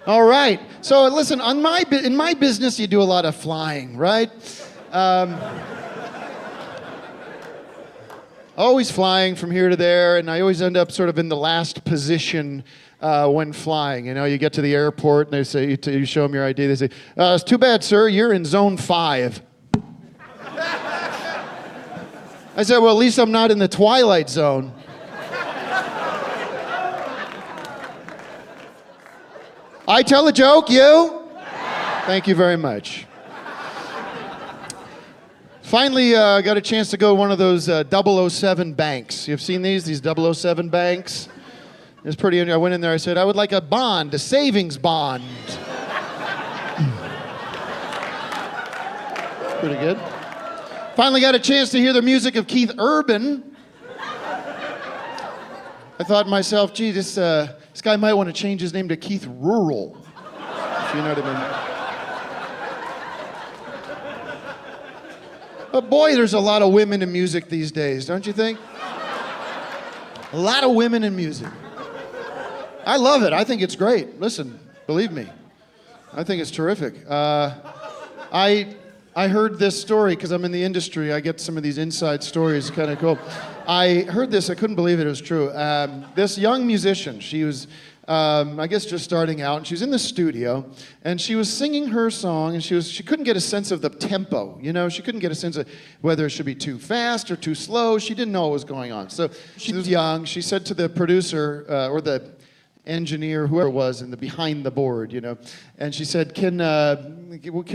All right. So listen, in my business, you do a lot of flying, right? Always flying from here to there, and I always end up sort of in the last position when flying. You know, you get to the airport, and they say, you show them your ID, they say, it's too bad, sir, you're in zone 5. I said, well, at least I'm not in the twilight zone. I tell a joke, you? Thank you very much. Finally, got a chance to go to one of those 007 banks. You've seen these 007 banks? It's pretty, I went in there, I said, I would like a bond, a savings bond. Pretty good. Finally got a chance to hear the music of Keith Urban. I thought to myself, gee, this guy might want to change his name to Keith Rural, if you know what I mean. But boy, there's a lot of women in music these days, don't you think? A lot of women in music. I love it. I think it's great. Listen, believe me. I think it's terrific. I heard this story because I'm in the industry. I get some of these inside stories, kind of cool. I heard this. I couldn't believe it was true. This young musician, she was, I guess, just starting out, and she was in the studio, and she was singing her song, and she couldn't get a sense of the tempo. You know, she couldn't get a sense of whether it should be too fast or too slow. She didn't know what was going on. So she was young. She said to the producer or the engineer, whoever it was, in the behind the board, you know, and she said, can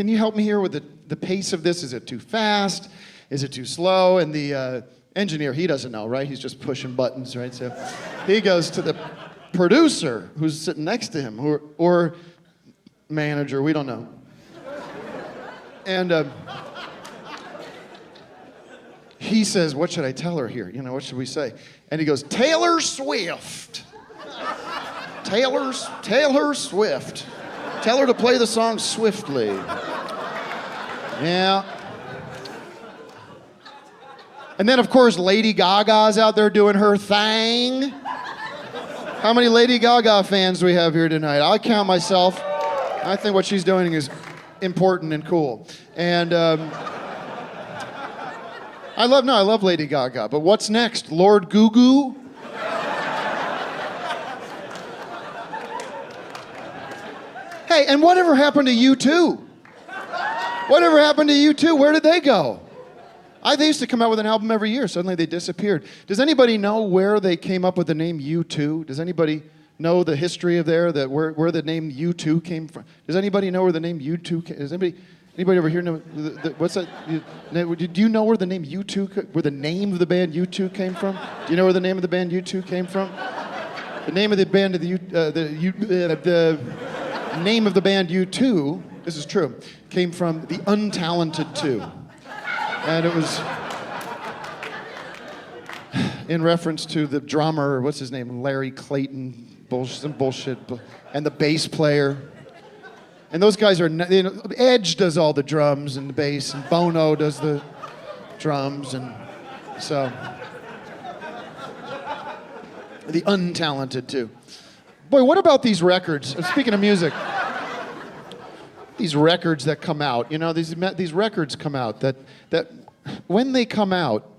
you help me here with the pace of this? Is it too fast? Is it too slow? And the engineer, he doesn't know, right? He's just pushing buttons, right? So he goes to the producer who's sitting next to him, or manager, we don't know. And he says, what should I tell her here? You know, what should we say? And he goes, Taylor Swift. Taylor Swift. Tell her to play the song swiftly. Yeah. And then, of course, Lady Gaga's out there doing her thing. How many Lady Gaga fans do we have here tonight? I'll count myself. I think what she's doing is important and cool. And I love Lady Gaga. But what's next? Lord Goo Goo? Hey, and whatever happened to U2? Whatever happened to U2? Where did they go? They used to come out with an album every year. Suddenly they disappeared. Does anybody know where they came up with the name U2? Does anybody know the history of where the name U2 came from? Does anybody know where the name U2 came? Does anybody over here know what's that? Do you know where the name U2, where the name of the band U2 came from? Do you know where the name of the band U2 came from? The name of the band of the name of the band U2, this is true, came from the Untalented Two. And it was in reference to the drummer, what's his name, Larry Clayton, some bullshit, and the bass player. And those guys are, you know, Edge does all the drums and the bass, and Bono does the drums, and so, the Untalented Two. Boy, what about these records? Speaking of music, these records that come out, you know, these records come out that when they come out,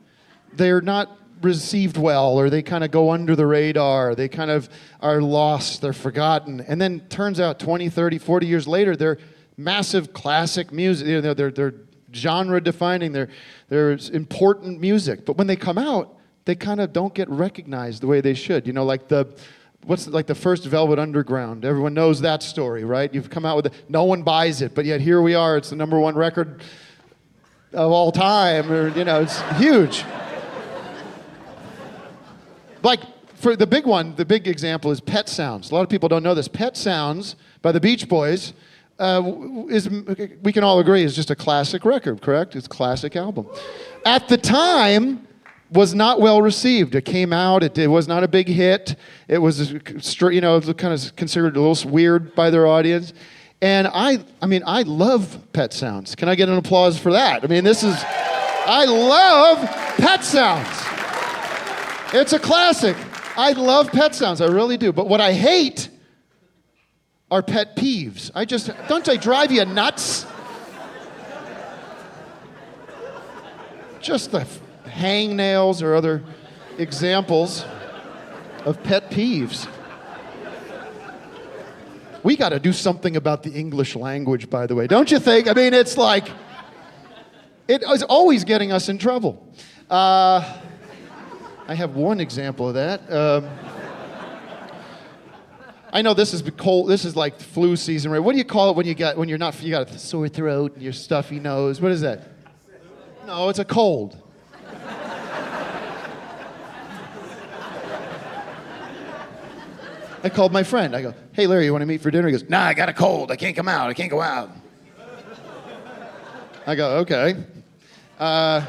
they're not received well, or they kind of go under the radar, they kind of are lost, they're forgotten, and then turns out 20, 30, 40 years later, they're massive classic music, you know, they're genre defining, they're important music, but when they come out, they kind of don't get recognized the way they should, you know, like the first Velvet Underground. Everyone knows that story, right? You've come out with it. No one buys it, but yet here we are. It's the #1 record of all time. Or, you know, it's huge. Like, for the big one, the big example is Pet Sounds. A lot of people don't know this. Pet Sounds by the Beach Boys we can all agree, is just a classic record, correct? It's a classic album. At the time, was not well received. It came out, it was not a big hit. It was, you know, kind of considered a little weird by their audience. And I love Pet Sounds. Can I get an applause for that? I mean, I love Pet Sounds. It's a classic. I love Pet Sounds, I really do. But what I hate are pet peeves. Don't they drive you nuts? Just the hangnails or other examples of pet peeves. We got to do something about the English language, by the way, don't you think? I mean, it's like, it is always getting us in trouble. I have one example of that. I know this is cold. This is like flu season, right? What do you call it when you got a sore throat and your stuffy nose? What is that? No, it's a cold. I called my friend. I go, hey, Larry, you want to meet for dinner? He goes, nah, I got a cold. I can't come out. I can't go out. I go, okay. But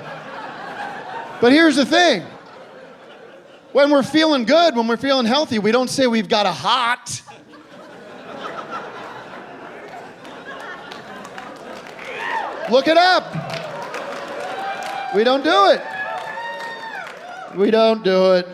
here's the thing. When we're feeling good, when we're feeling healthy, we don't say we've got a hot. Look it up. We don't do it. We don't do it.